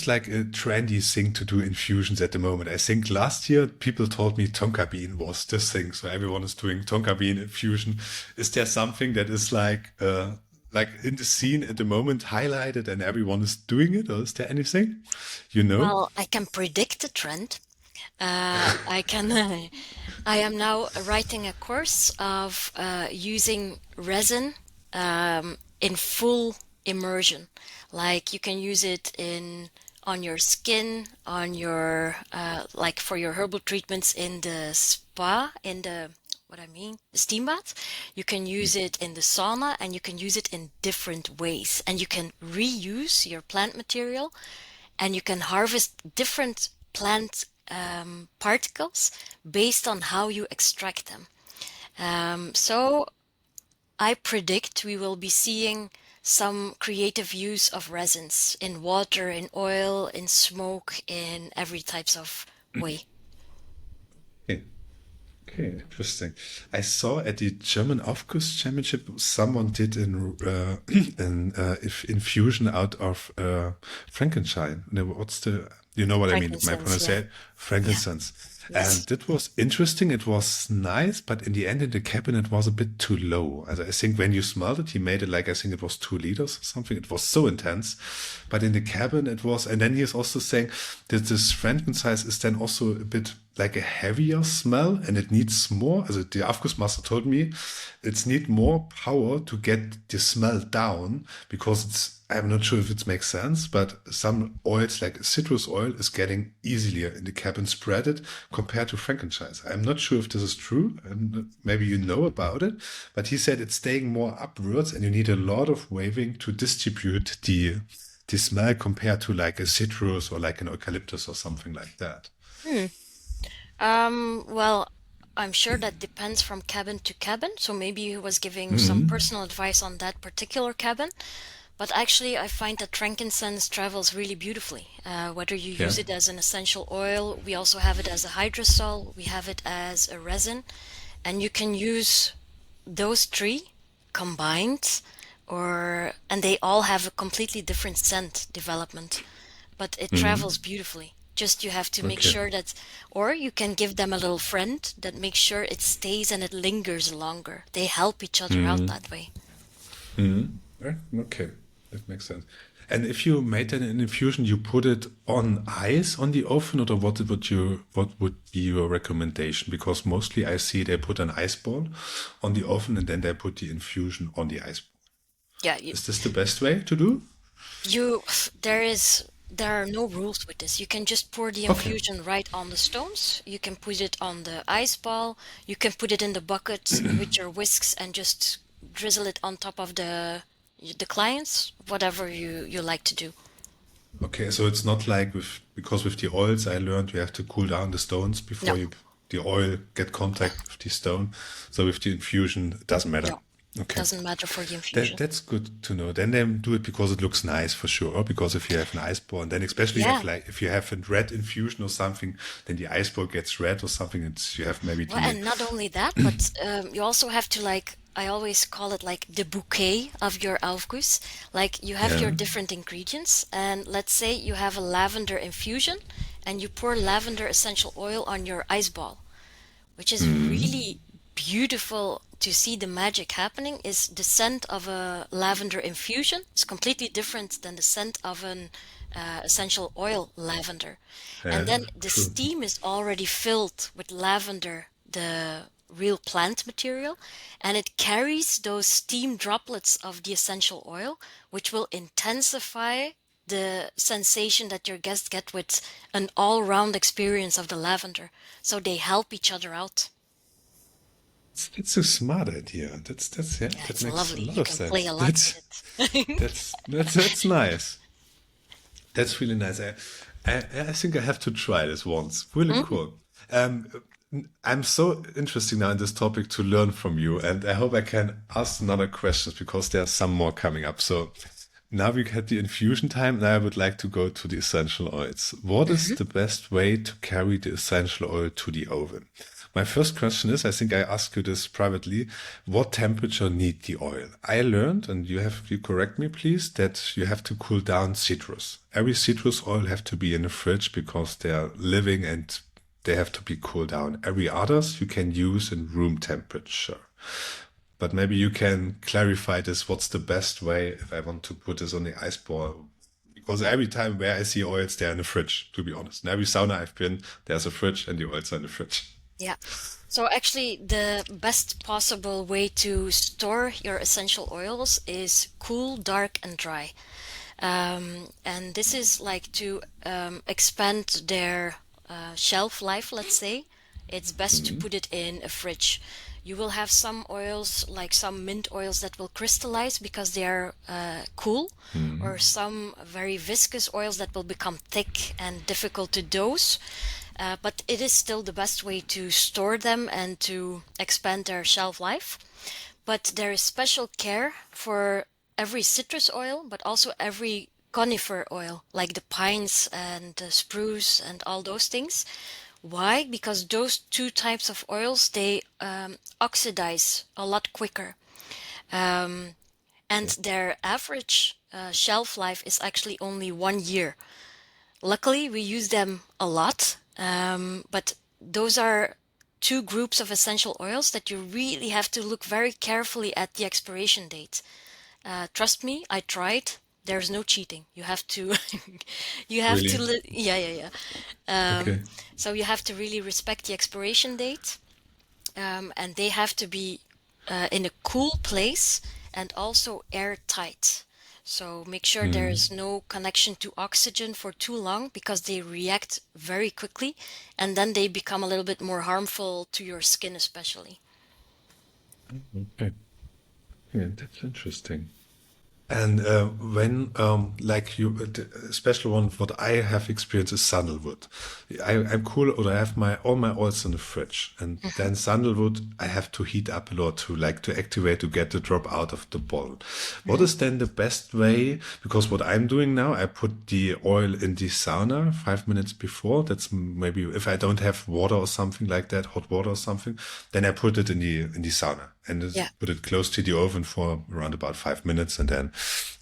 like a trendy thing to do infusions at the moment? I think last year people told me tonka bean was this thing, so everyone is doing tonka bean infusion. Is there something that is like in the scene at the moment highlighted and everyone is doing it, or is there anything you know? Well, I can predict the trend. I can. I am now writing a course of using resin in full immersion. Like you can use it in on your skin, on your like for your herbal treatments in the spa, in the what I mean, the steam bath. You can use it in the sauna, and you can use it in different ways. And you can reuse your plant material, and you can harvest different plant particles based on how you extract them. So I predict we will be seeing some creative use of resins in water, in oil, in smoke, in every types of way. Okay. Okay, interesting. I saw at the German Aufguss Championship someone did an infusion out of Frankenstein. No, what's the you know what I mean? My Frankincense, yeah, pronunciation, yeah, frankincense, and yes. that was interesting. It was nice, but in the end, in the cabin, it was a bit too low. I think when you smelled it, he made it like I think it was 2 liters or something. It was so intense, but in the cabin, it was. And then he is also saying that this frankincense is then also a bit like a heavier smell and it needs more. Also the Aufgussmaster told me it's need more power to get the smell down because it's I'm not sure if it makes sense, but some oils like citrus oil is getting easier in the cabin spreaded compared to frankincense. I'm not sure if this is true, and maybe you know about it, but he said it's staying more upwards and you need a lot of waving to distribute the smell compared to like a citrus or like an eucalyptus or something like that. Hmm. Well, I'm sure that depends from cabin to cabin, so maybe he was giving some personal advice on that particular cabin. But actually, I find that frankincense travels really beautifully. Whether you Yeah. use it as an essential oil, we also have it as a hydrosol, we have it as a resin, and you can use those three combined, or and they all have a completely different scent development, but it travels beautifully. Just you have to make Okay. sure that, or you can give them a little friend that makes sure it stays and it lingers longer. They help each other out that way. Right. Okay. That makes sense. And if you made an infusion, you put it on ice on the oven, or what would be your recommendation? Because mostly I see they put an ice ball on the oven and then they put the infusion on the ice ball. Yeah, Is this the best way to do? you there are no rules with this. You can just pour the Okay. infusion right on the stones. You can put it on the ice ball. You can put it in the bucket with your whisks and just drizzle it on top of the clients, whatever you like to do. Okay, so it's not like because with the oils I learned you have to cool down the stones No, before the oil get contact with the stone. So with the infusion, it doesn't matter. no, Okay. doesn't matter for the infusion. That's good to know. Then they do it because it looks nice for sure. Because if you have an ice ball, and then especially Yeah. if you have a red infusion or something, then the ice ball gets red or something. It's you have maybe Well, the and not only that, but you also have to like, I always call it like the bouquet of your aufguss. Like you have your yeah. different ingredients, and let's say you have a lavender infusion, and you pour lavender essential oil on your ice ball, which is Mm. really beautiful to see the magic happening. Is the scent of a lavender infusion. It's completely different than the scent of an essential oil lavender. And Yeah, then the true. steam is already filled with lavender, the real plant material, and it carries those steam droplets of the essential oil, which will intensify the sensation that your guests get with an all-round experience of the lavender. So they help each other out. It's a smart idea. That's yeah, Yeah, that it's makes a lovely. lot You of can play sense. a lot with it. That's nice. That's really nice. I think I have to try this once. Really Mm, cool. Um, I'm so interested now in this topic to learn from you, and I hope I can ask another questions because there are some more coming up. So now we had the infusion time. Now I would like to go to the essential oils. What is mhm. the best way to carry the essential oil to the oven? My first question is, I think I asked you this privately, what temperature need the oil? I learned, and you correct me please, that you have to cool down citrus. Every citrus oil have to be in the fridge because they are living and they have to be cooled down. Every others you can use in room temperature. But maybe you can clarify this. What's the best way if I want to put this on the ice ball? Because Yeah, every time where I see oils, they're in the fridge, to be honest. In every sauna I've been, there's a fridge and the oils are in the fridge. yeah. So actually, the best possible way to store your essential oils is cool, dark, and dry. And this is like to expand their shelf life, let's say. It's best to put it in a fridge. You will have some oils, like some mint oils, that will crystallize because they are cool, or some very viscous oils that will become thick and difficult to dose. But it is still the best way to store them and to expand their shelf life. But there is special care for every citrus oil, but also every conifer oil, like the pines and the spruce and all those things. Why? Because those two types of oils, they oxidize a lot quicker. Um, and their average shelf life is actually only 1 year. Luckily, we use them a lot, but those are two groups of essential oils that you really have to look very carefully at the expiration date. Trust me, I tried. There's no cheating. You have to, you have to, Really? yeah, yeah, yeah. Okay. So you have to really respect the expiration date, and they have to be in a cool place and also airtight. So make sure there Hmm. is no connection to oxygen for too long because they react very quickly and then they become a little bit more harmful to your skin, especially. Okay. Yeah, that's interesting. And when, like you, the special one, what I have experienced is sandalwood. I'm cool, or I have my all my oils in the fridge, and Mhm. then sandalwood I have to heat up a lot to activate to get the drop out of the bottle. What Mhm. is then the best way? Because what I'm doing now, I put the oil in the sauna 5 minutes before. That's maybe if I don't have water or something like that, hot water or something, then I put it in the sauna and Yeah. just put it close to the oven for around about 5 minutes, and then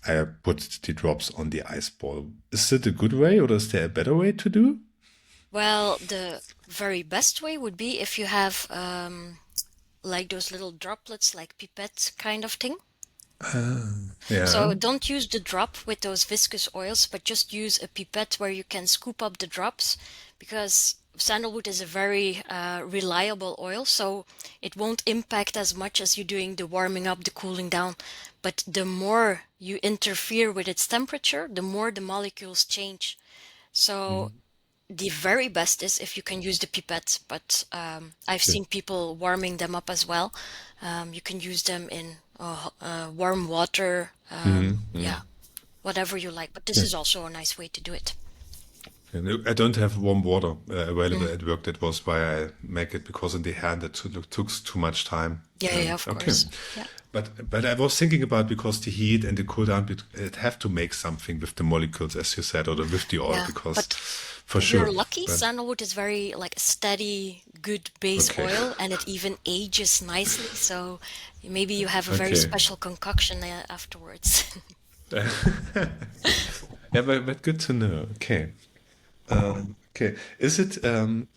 I put the drops on the ice ball. Is it a good way, or is there a better way to do? Well, the very best way would be if you have like those little droplets, like pipette kind of thing. Yeah. So don't use the drop with those viscous oils, but just use a pipette where you can scoop up the drops because sandalwood is a very reliable oil, so it won't impact as much as you doing the warming up, the cooling down. But the more you interfere with its temperature, the more the molecules change. So Mm. the very best is if you can use the pipette, but I've Okay. seen people warming them up as well. You can use them in warm water, Mm-hmm. yeah, whatever you like. But this Yeah. is also a nice way to do it. And I don't have warm water available Mm. at work. That was why I make it because in the hand it took too much time. Yeah, yeah, yeah, of Okay, course. Yeah, but I was thinking about because the heat and the cool down, it have to make something with the molecules, as you said, or with the oil, yeah. because But for if you're sure. lucky, But sandalwood is very like a steady, good base okay, oil, and it even ages nicely. So maybe you have a very okay. special concoction afterwards. Yeah, but good to know. Okay. Okay. Is it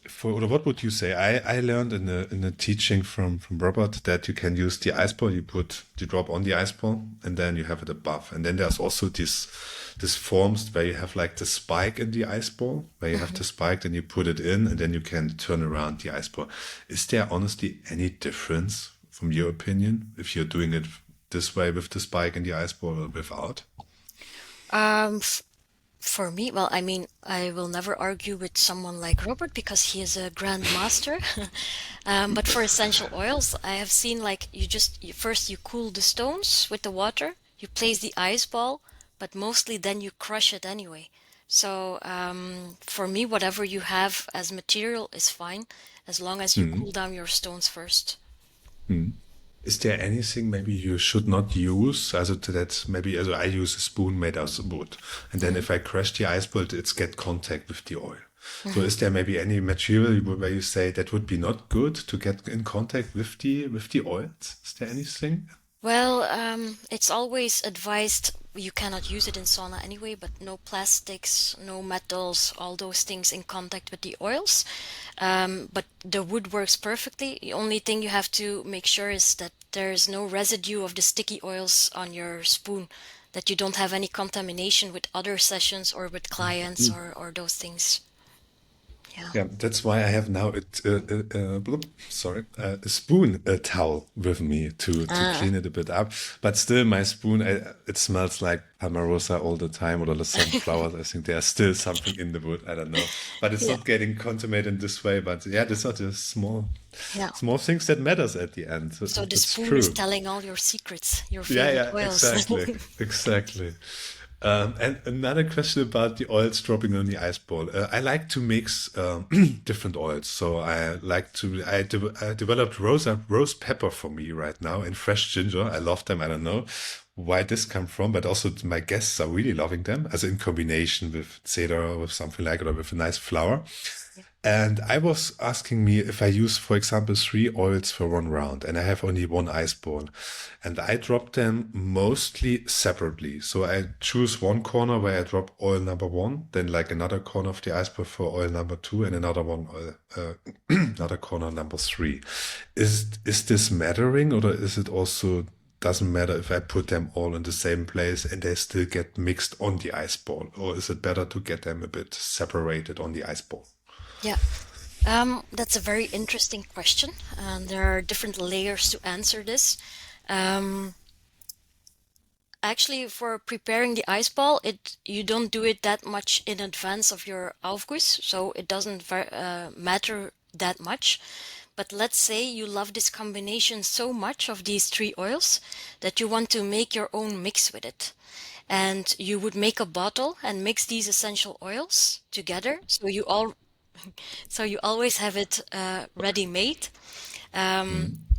for or what would you say? I learned in the teaching from Robert that you can use the ice ball. You put the drop on the ice ball, and then you have it above. And then there's also this forms where you have like the spike in the ice ball, where you have Mhm. the spike, then you put it in, and then you can turn around the ice ball. Is there honestly any difference from your opinion if you're doing it this way with the spike in the ice ball or without? Um, For me, well, I mean, I will never argue with someone like Robert because he is a grandmaster. But for essential oils, I have seen like first you cool the stones with the water, you place the ice ball, but mostly then you crush it anyway. So for me, whatever you have as material is fine as long as you cool down your stones first. Is there anything maybe you should not use? Also to that maybe also I use a spoon made out of wood, and then Hmm. if I crush the ice bolt, it's get contact with the oil. So Hmm. is there maybe any material where you say that would be not good to get in contact with the oils? Is there anything? Well, it's always advised you cannot use it in sauna anyway, but no plastics, no metals, all those things in contact with the oils. But the wood works perfectly. The only thing you have to make sure is that there is no residue of the sticky oils on your spoon, that you don't have any contamination with other sessions or with clients or those things. Yeah. Yeah, that's why I have now a spoon towel with me to Ah. clean it a bit up. But still, my spoon it smells like Palmarosa all the time, or some flowers. I think there's still something in the wood. I don't know, but it's Yeah. not getting contaminated in this way. But yeah, these are the Yeah. small things that matters at the end. So the That's spoon is true. telling all your secrets, your Yeah, favorite yeah, oils. exactly, exactly. And another question about the oils dropping on the ice ball. I like to mix different oils. So I developed rose pepper for me right now and fresh ginger. I love them. I don't know why this come from, but also my guests are really loving them as in combination with cedar or with something like it or with a nice flower. And I was asking me if I use, for example, three oils for one round and I have only one ice ball. And I drop them mostly separately. So I choose one corner where I drop oil number one, then like another corner of the ice ball for oil number two, and another one, another corner number three. Is this mattering, or is it also doesn't matter if I put them all in the same place and they still get mixed on the ice ball, or is it better to get them a bit separated on the ice ball? Yeah. That's a very interesting question, and there are different layers to answer this. Um, Actually, for preparing the ice ball, it you don't do it that much in advance of your aufguss, so it doesn't matter that much. But let's say you love this combination so much of these three oils that you want to make your own mix with it. And you would make a bottle and mix these essential oils together. So you always have it ready made.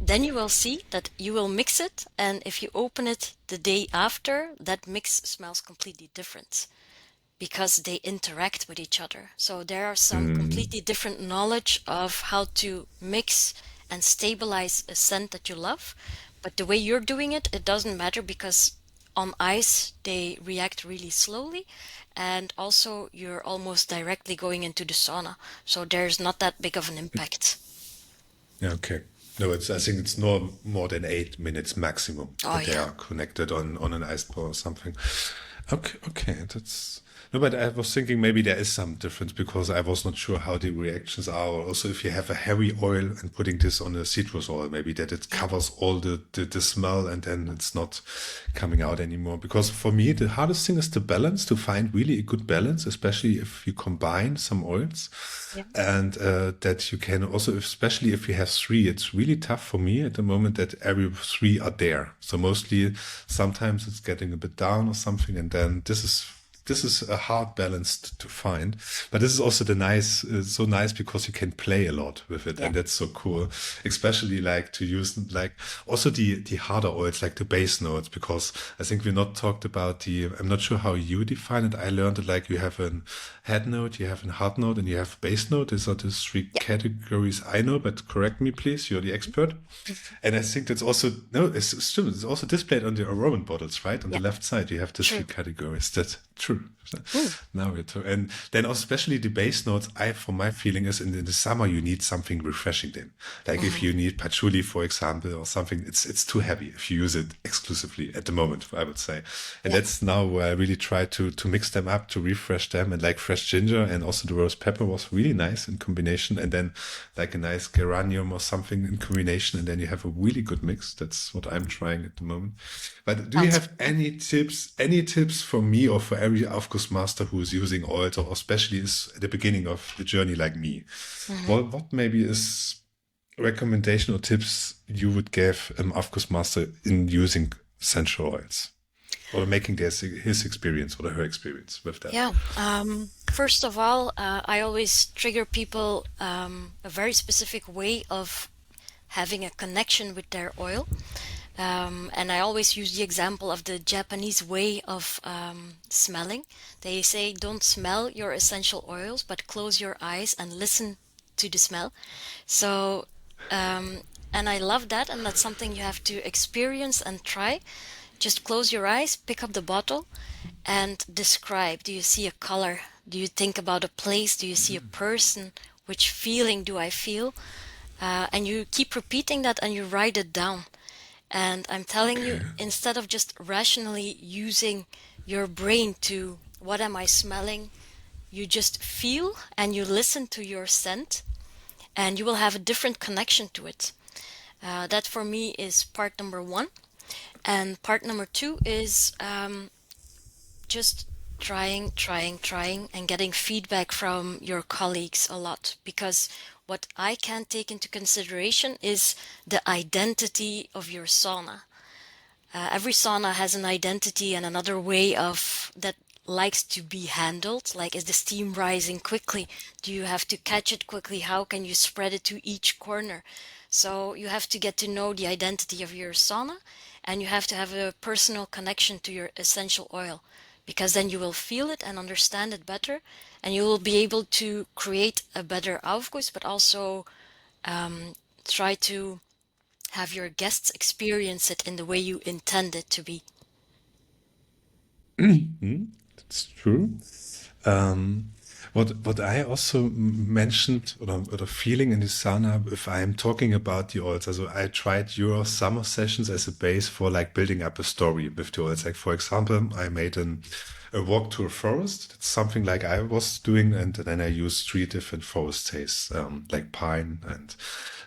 Then you will see that you will mix it, and if you open it the day after, that mix smells completely different because they interact with each other. So there are some Mm, completely different knowledge of how to mix and stabilize a scent that you love. But the way you're doing it, it doesn't matter because on ice they react really slowly, and also you're almost directly going into the sauna. So there's not that big of an impact. yeah, okay. No, I think it's no more than 8 minutes maximum Oh that they yeah. are connected on an ice ball or something. Okay, okay, that's no, but I was thinking maybe there is some difference because I was not sure how the reactions are. Or also, if you have a heavy oil and putting this on a citrus oil, maybe that it Yeah. covers all the smell and then it's not coming out anymore. Because for me, the hardest thing is the balance, to find really a good balance, especially if you combine some oils. Yeah. And that you can also, especially if you have three, it's really tough for me at the moment that every three are there. So mostly sometimes it's getting a bit down or something, and then this is a hard balance to find. But this is also the nice, so nice because you can play a lot with it, Yeah. and that's so cool. Especially like to use like also the harder oils, like the base notes, because I think we not talked about the. I'm not sure how you define it. I learned it like you have an head note, you have a heart note, and you have base note. These are the three Yeah. categories I know, but correct me, please. You're the expert. And I think that's also, no, it's true. It's also displayed on the Aromen bottles, right? On the Yeah. left side, you have the three True. categories. That's true. Mm. Now we're talking. And then also especially the base notes, for my feeling is in the summer, you need something refreshing then. Like if Mhm. you need patchouli, for example, or something, it's too heavy if you use it exclusively at the moment, I would say. And Yeah. that's now where I really try to mix them up, to refresh them. And like fresh ginger and also the rose pepper was really nice in combination. And then like a nice geranium or something in combination. And then you have a really good mix. That's what I'm trying at the moment. But do you Sounds have any tips for me or for every Aufguss master who is using oils, or especially is at the beginning of the journey like me? Mhm. What maybe is recommendation or tips you would give Aufguss master in using essential oils, or making his experience or her experience with that? Yeah. First of all, I always trigger people a very specific way of having a connection with their oil. And I always use the example of the Japanese way of smelling. They say, don't smell your essential oils, but close your eyes and listen to the smell. So, and I love that, and that's something you have to experience and try. Just close your eyes, pick up the bottle, and describe. Do you see a color? Do you think about a place? Do you see a person? Which feeling do I feel? And you keep repeating that and you write it down. And I'm telling you, Okay. instead of just rationally using your brain to what am I smelling, you just feel and you listen to your scent, and you will have a different connection to it. That for me is part number one. And part number two is just trying, and getting feedback from your colleagues a lot. Because what I can take into consideration is the identity of your sauna. Every sauna has an identity and another way of that likes to be handled. Like, is the steam rising quickly? Do you have to catch it quickly? How can you spread it to each corner? So you have to get to know the identity of your sauna, and you have to have a personal connection to your essential oil, because then you will feel it and understand it better, and you will be able to create a better Aufguss, but also try to have your guests experience it in the way you intend it to be. That's true. Um, what I also mentioned, or the feeling in the sauna, if I'm talking about the oils, also I tried your summer sessions as a base for like building up a story with the oils. Like for example, I made a walk to a forest. That's something like I was doing, and then I used three different forest tastes, like pine and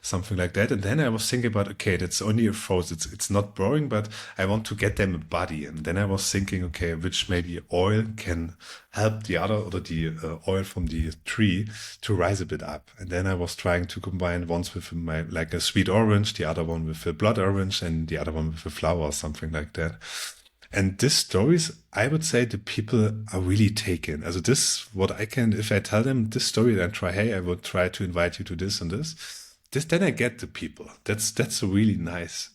something like that. And then I was thinking about, okay, that's only a forest. It's not boring, but I want to get them a body. And then I was thinking, okay, which maybe oil can help the other, or the oil from the tree to rise a bit up. And then I was trying to combine ones with my like a sweet orange, the other one with a blood orange, and the other one with a flower or something like that. And these stories, I would say the people are really taken. Also this, what I can, if I tell them this story, then try, hey, I would try to invite you to this and this. This, then I get the people. That's a really nice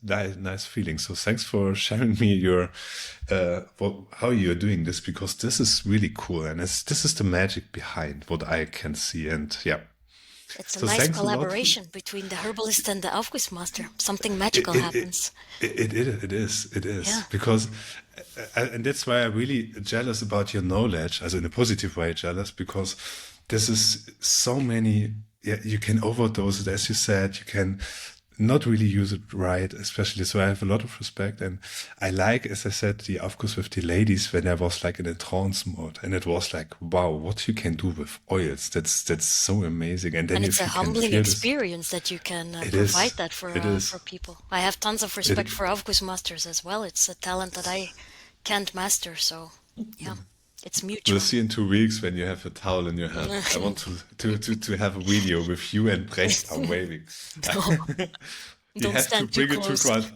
feeling. So thanks for sharing me your, how you're doing this, because this is really cool. And this is the magic behind what I can see. And yeah, It's a so nice thanks a lot for, collaboration between the herbalist and the Aufguss master. Something magical it, it, it, happens. it Yeah. is because, and that's why I'm really jealous about your knowledge, as in a positive way, jealous, because this is so many, yeah, you can overdose it, as you said, you can not really use it right, especially. So I have a lot of respect, and I like, as I said, the Aufguss with the ladies when I was like in a trance mode, and it was like, wow, what you can do with oils. That's so amazing. And then And it's if a you can humbling feel this, experience that you can it provide is, that it for is, people. I have tons of it. respect for Aufguss masters as well. It's a talent that I can't master, so yeah, it's We'll mutual. see in 2 weeks when you have a towel in your hand. I want to have a video with you and Brecht are waving. No, You don't have to stand too bring it to close. Grand.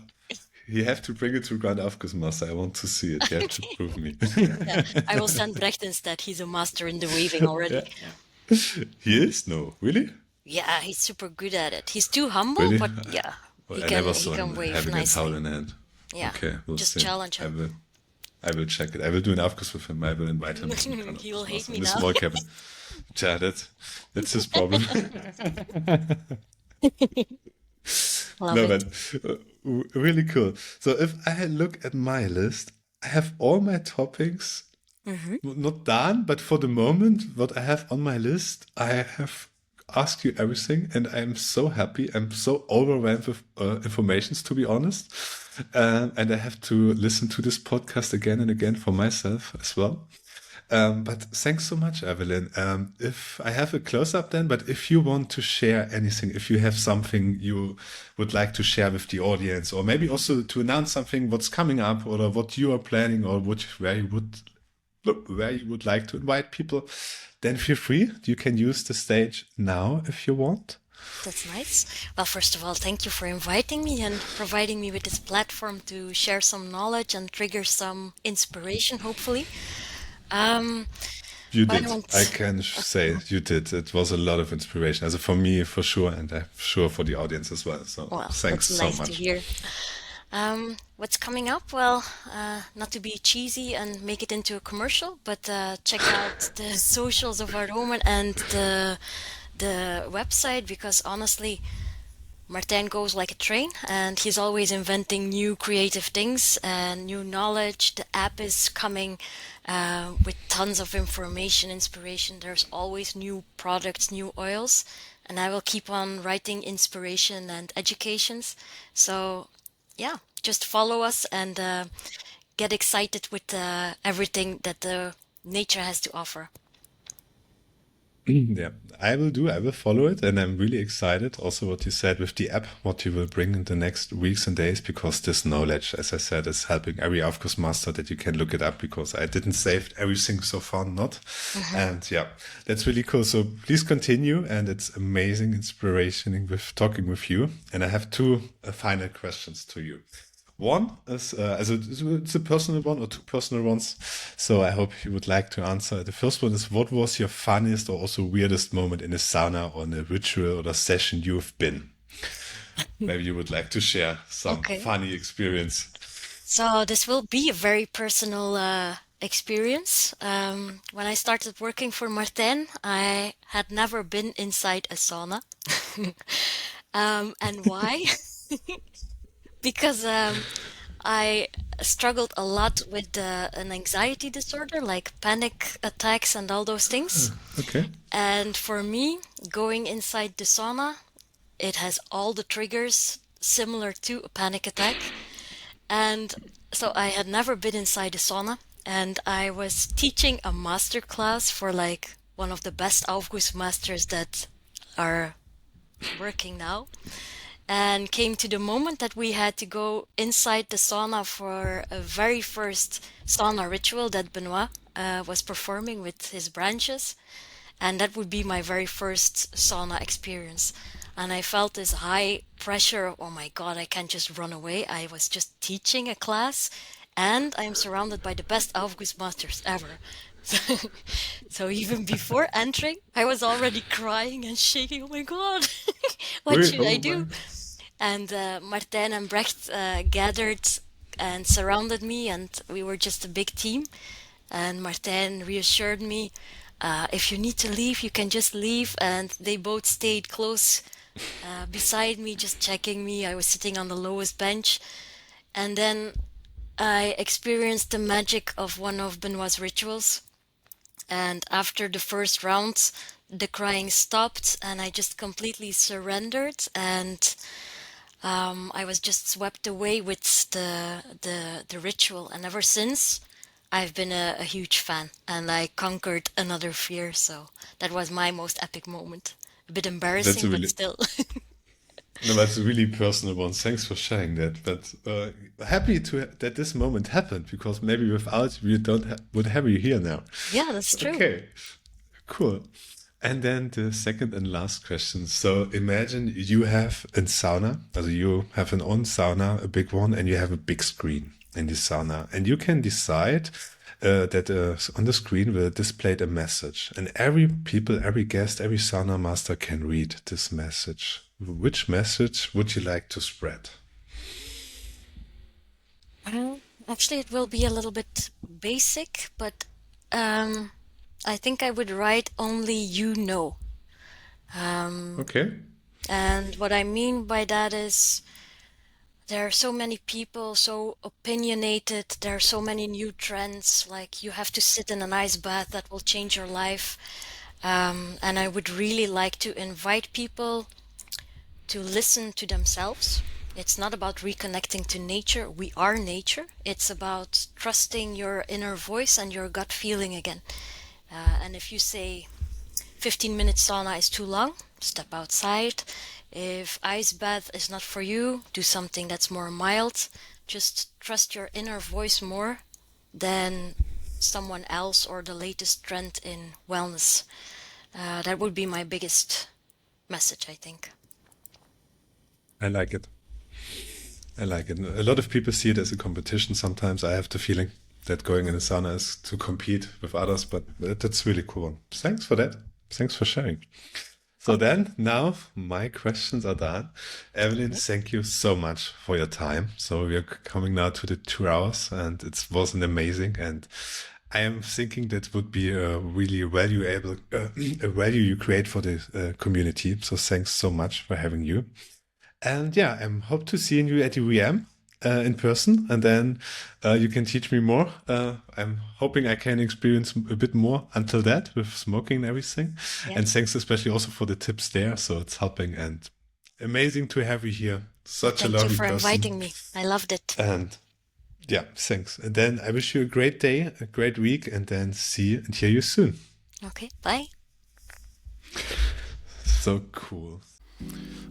You have to bring it to Grand Aufgussmaster. I want to see it. You have to Okay. prove me. Yeah, I will send Brecht instead. He's a master in the waving already. Yeah. He is? No, really? Yeah, he's super good at it. He's too humble, Really? but yeah, Well, I never he saw can him wave having a towel nicely. in hand. Yeah, Okay, we'll just see. challenge I him. will. I will check it. I will do an Aufguss with him. I will invite him in kind of He will hate Christmas me in a now. small cabin. Yeah, that's his problem. Love No, it. but really cool. So if I look at my list, I have all my topics Hmm. not done, but for the moment, what I have on my list, I have asked you everything, and I'm so happy. I'm so overwhelmed with informations, to be honest. And I have to listen to this podcast again and again for myself as well. But thanks so much, Evelyn. If I have a close up then, but if you want to share anything, if you have something you would like to share with the audience, or maybe also to announce something, what's coming up, or what you are planning, or where you would like to invite people, then feel free. You can use the stage now if you want. That's nice. Well, first of all, thank you for inviting me and providing me with this platform to share some knowledge and trigger some inspiration, hopefully. Um, You what I did. I want, can say you did. It was a lot of inspiration. As for me, for sure, and I'm sure for the audience as well. So well, thanks that's so nice to much. hear. What's coming up? Well, not to be cheesy and make it into a commercial, but check out the socials of Aromen and the website because honestly, Martijn goes like a train and he's always inventing new creative things and new knowledge. The app is coming with tons of information, inspiration. There's always new products, new oils, and I will keep on writing inspiration and educations. So, yeah, just follow us and get excited with everything that the nature has to offer. Yeah, I will do. I will follow it, and I'm really excited. Also, what you said with the app, what you will bring in the next weeks and days, because this knowledge, as I said, is helping every Aufguss master that you can look it up. Because I didn't save everything so far, not, Mhm. and yeah, that's really cool. So please continue, and it's amazing inspiration with talking with you. And I have two final questions to you. One is, it's a personal one or two personal ones. So I hope you would like to answer. The first one is, what was your funniest or also weirdest moment in a sauna or in a ritual or a session you've been? Maybe you would like to share some Okay. funny experience. So this will be a very personal experience. When I started working for Martin, I had never been inside a sauna. And why? Because I struggled a lot with an anxiety disorder, like panic attacks and all those things. Okay. And for me, going inside the sauna, it has all the triggers similar to a panic attack. And so I had never been inside a sauna, and I was teaching a master class for like one of the best Aufguss masters that are working now. And came to the moment that we had to go inside the sauna for a very first sauna ritual that Benoit was performing with his branches. And that would be my very first sauna experience. And I felt this high pressure of, oh my God, I can't just run away. I was just teaching a class and I'm surrounded by the best Aufguss masters ever. So, so even before entering, I was already crying and shaking. Oh my God, what Wait, should I oh my. do? And Martijn and Brecht gathered and surrounded me, and we were just a big team. And Martijn reassured me, if you need to leave, you can just leave. And they both stayed close beside me, just checking me. I was sitting on the lowest bench. And then I experienced the magic of one of Benoit's rituals. And after the first round, the crying stopped, and I just completely surrendered. And I was just swept away with the ritual, and ever since, I've been a huge fan, and I conquered another fear. So that was my most epic moment. A bit That's embarrassing, a but really still. no, that's a really personal one. Thanks for sharing that. But happy that this moment happened because maybe without we don't would have you here now. Yeah, that's true. Okay. Cool. And then the second and last question. So imagine you have a sauna, also you have an own sauna, a big one, and you have a big screen in the sauna, and you can decide that on the screen will display a message, and every people, every guest, every sauna master can read this message. Which message would you like to spread? Well, Actually, it will be a little bit basic, but um, I think I would write only you know. Um, Okay. and what I mean by that is there are so many people so opinionated, there are so many new trends, like you have to sit in an ice bath that will change your life. And I would really like to invite people to listen to themselves. It's not about reconnecting to nature. We are nature. It's about trusting your inner voice and your gut feeling again. And if you say 15-minute sauna is too long, step outside. If ice bath is not for you, do something that's more mild. Just trust your inner voice more than someone else or the latest trend in wellness. That would be my biggest message, I think. I like it. I like it. A lot of people see it as a competition sometimes. I have the feeling that going in a sauna is to compete with others, but that's really cool. Thanks for that. Thanks for sharing. So then, now my questions are done. Eveline, Okay. thank you so much for your time. So we are coming now to the 2 hours, and it was an amazing. And I am thinking that would be a really valuable, a value you create for the community. So thanks so much for having you. And yeah, I hope to see you at the VM in person, and then you can teach me more. I'm hoping I can experience a bit more until that with smoking and everything. And Yes. thanks especially also for the tips there. So it's helping and amazing to have you here. Such a Thank you lovely for person. inviting me. I loved it. And yeah, thanks. And then I wish you a great day, a great week, and then see and hear you soon. Okay, bye. So cool.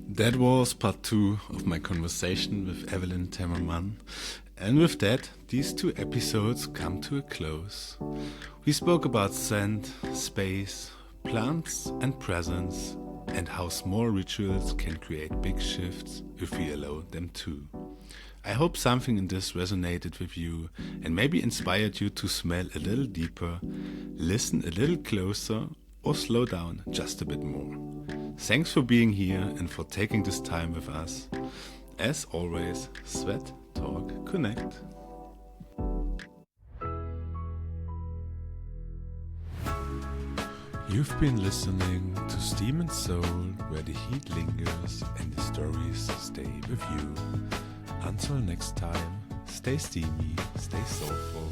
That was part 2 of my conversation with Eveline Temmerman. And with that, these 2 episodes come to a close. We spoke about scent, space, plants, and presence, and how small rituals can create big shifts if we allow them to. I hope something in this resonated with you and maybe inspired you to smell a little deeper, listen a little closer, or slow down just a bit more. Thanks for being here and for taking this time with us. As always, Sweat, Talk, Connect. You've been listening to Steam and Soul, where the heat lingers and the stories stay with you. Until next time, stay steamy, stay soulful.